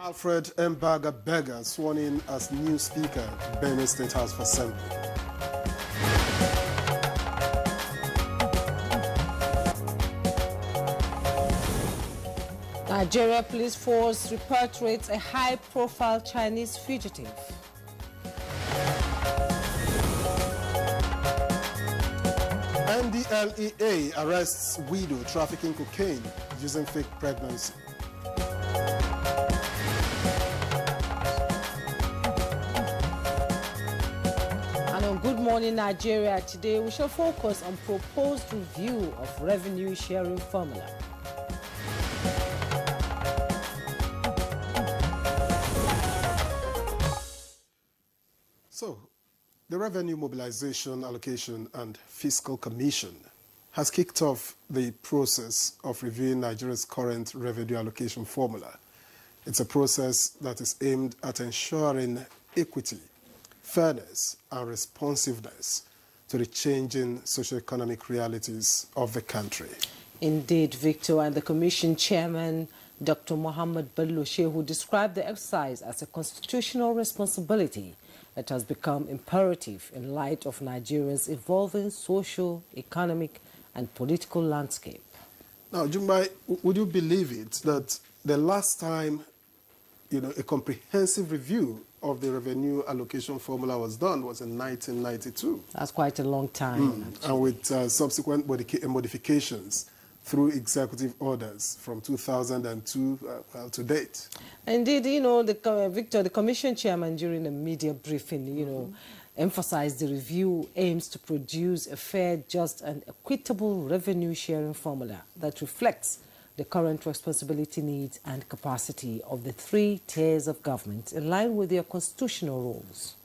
Alfred Mbaga Bega sworn in as new Speaker, Benue State House of Assembly. Nigeria police force repatriates a high-profile Chinese fugitive. NDLEA arrests widow trafficking cocaine using fake pregnancy. And on Good Morning Nigeria today, we shall focus on proposed review of revenue sharing formula. So, the Revenue Mobilization, Allocation and Fiscal Commission has kicked off the process of reviewing Nigeria's current revenue allocation formula. It's a process that is aimed at ensuring equity, fairness and responsiveness to the changing socio-economic realities of the country. Indeed, Victor, and the Commission Chairman, Dr. Mohammed Bello Shehu, described the exercise as a constitutional responsibility that has become imperative in light of Nigeria's evolving social, economic and political landscape. Now, Jumbai, would you believe it that the last time, a comprehensive review of the revenue allocation formula was done was in 1992? That's quite a long time. And with subsequent modifications through executive orders from 2002 to date. Indeed, Victor, the Commission Chairman during a media briefing, emphasized the review aims to produce a fair, just and equitable revenue sharing formula that reflects the current responsibility needs and capacity of the three tiers of government in line with their constitutional roles.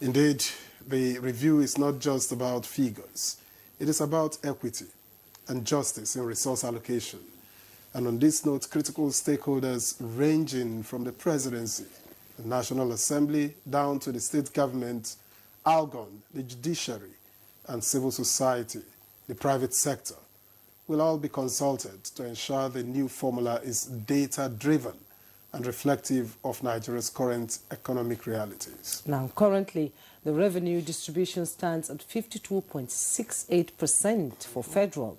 Indeed, the review is not just about figures. It is about equity and justice in resource allocation. And on this note, critical stakeholders ranging from the presidency, the National Assembly, down to the state government, ALGON, the judiciary, and civil society, the private sector, will all be consulted to ensure the new formula is data-driven and reflective of Nigeria's current economic realities. Now, currently, the revenue distribution stands at 52.68% for federal,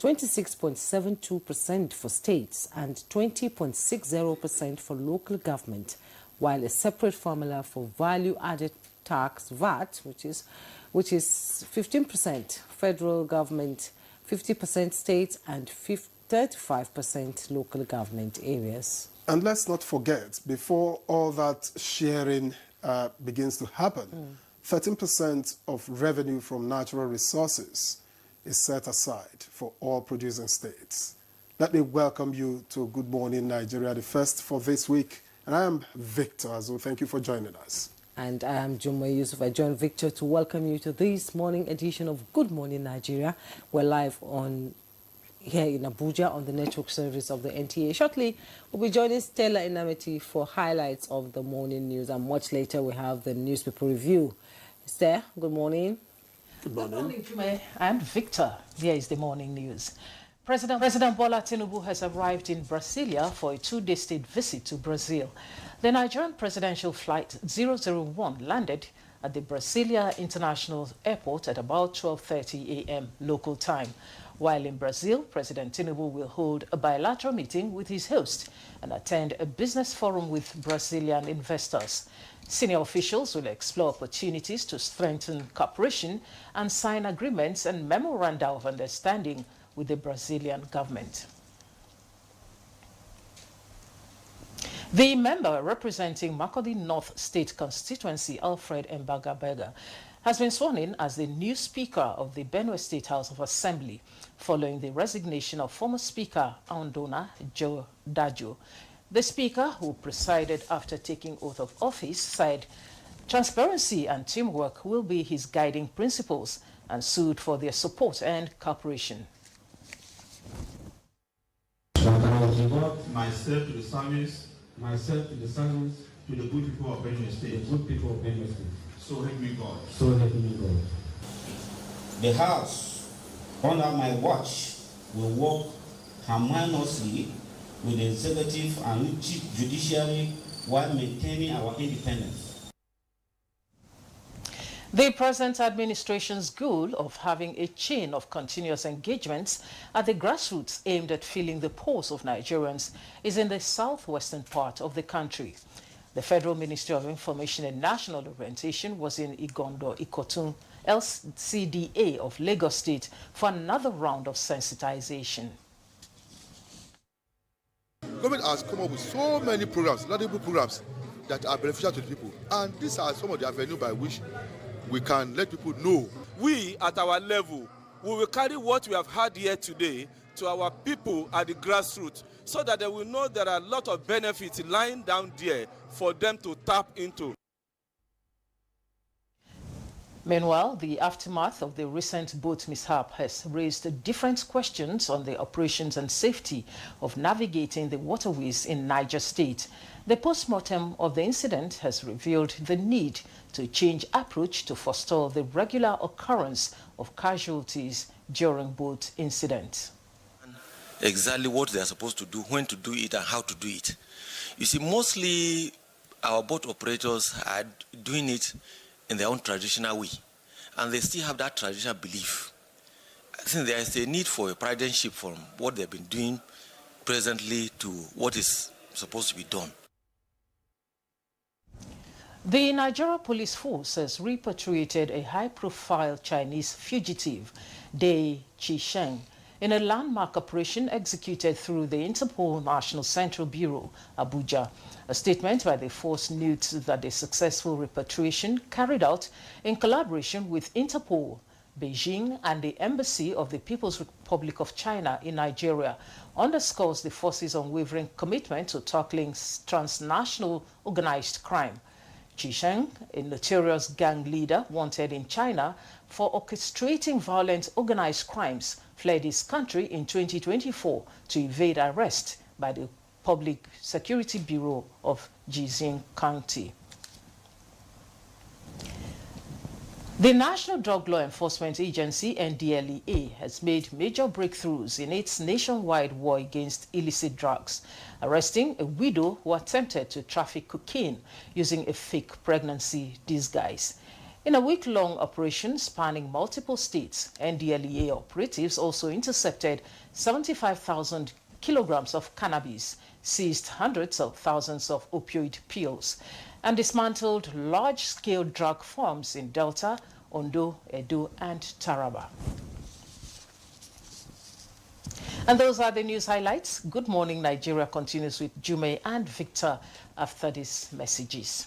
26.72% for states and 20.60% for local government, while a separate formula for value-added tax, VAT, which is 15% federal government, 50% state and 35% local government areas. And let's not forget, before all that sharing begins to happen, 13% of revenue from natural resources is set aside for all producing states. Let me welcome you to Good Morning Nigeria, the first for this week. And I am Victor Azu. Thank you for joining us. And I am Jumma Yusuf. I join Victor to welcome you to this morning edition of Good Morning Nigeria. We're live here in Abuja on the network service of the NTA. Shortly, we'll be joining Stella Inamiti for highlights of the morning news. And much later, we have the newspaper review. Esther, good morning. Good morning. Good morning, Jume and Victor. Here is the morning news. President Bola Tinubu has arrived in Brasilia for a two-day state visit to Brazil. The Nigerian presidential flight 001 landed at the Brasilia International Airport at about 12:30 a.m. local time. While in Brazil, President Tinubu will hold a bilateral meeting with his host and attend a business forum with Brazilian investors. Senior officials will explore opportunities to strengthen cooperation and sign agreements and memoranda of understanding with the Brazilian government. The member representing Makurdi North State Constituency, Alfred Mbaga Bega, has been sworn in as the new Speaker of the Benue State House of Assembly, following the resignation of former Speaker Andona Joe Dajo. The Speaker, who presided after taking oath of office, said transparency and teamwork will be his guiding principles and sued for their support and cooperation. Myself to the service, to the good people of Benue State. So help me God. The House, under my watch, will work harmoniously with the executive and judiciary while maintaining our independence. The present administration's goal of having a chain of continuous engagements at the grassroots aimed at filling the pores of Nigerians is in the southwestern part of the country. The Federal Ministry of Information and National Orientation was in Igondo, Ikotun, LCDA of Lagos State for another round of sensitization. Government has come up with so many programs, laudable programs that are beneficial to the people, and these are some of the avenues by which we can let people know. We at our level, we will carry what we have had here today to our people at the grassroots so that they will know there are a lot of benefits lying down there for them to tap into. Meanwhile, the aftermath of the recent boat mishap has raised different questions on the operations and safety of navigating the waterways in Niger State. The post-mortem of the incident has revealed the need to change approach to forestall the regular occurrence of casualties during boat incidents. Exactly what they are supposed to do, when to do it, and how to do it. You see, mostly our boat operators are doing it in their own traditional way, and they still have that traditional belief. I think there is a need for a paradigm shift from what they've been doing presently to what is supposed to be done. The Nigeria Police Force has repatriated a high-profile Chinese fugitive, Dei Qisheng, in a landmark operation executed through the Interpol National Central Bureau, Abuja. A statement by the force notes that the successful repatriation carried out in collaboration with Interpol, Beijing, and the Embassy of the People's Republic of China in Nigeria underscores the force's unwavering commitment to tackling transnational organized crime. Qisheng, a notorious gang leader wanted in China for orchestrating violent organized crimes, fled his country in 2024 to evade arrest by the Public Security Bureau of Jizin County. The National Drug Law Enforcement Agency, NDLEA, has made major breakthroughs in its nationwide war against illicit drugs, arresting a widow who attempted to traffic cocaine using a fake pregnancy disguise. In a week-long operation spanning multiple states, NDLEA operatives also intercepted 75,000 kilograms of cannabis, seized hundreds of thousands of opioid pills, and dismantled large-scale drug farms in Delta, Ondo, Edo, and Taraba. And those are the news highlights. Good Morning Nigeria continues with Jume and Victor after these messages.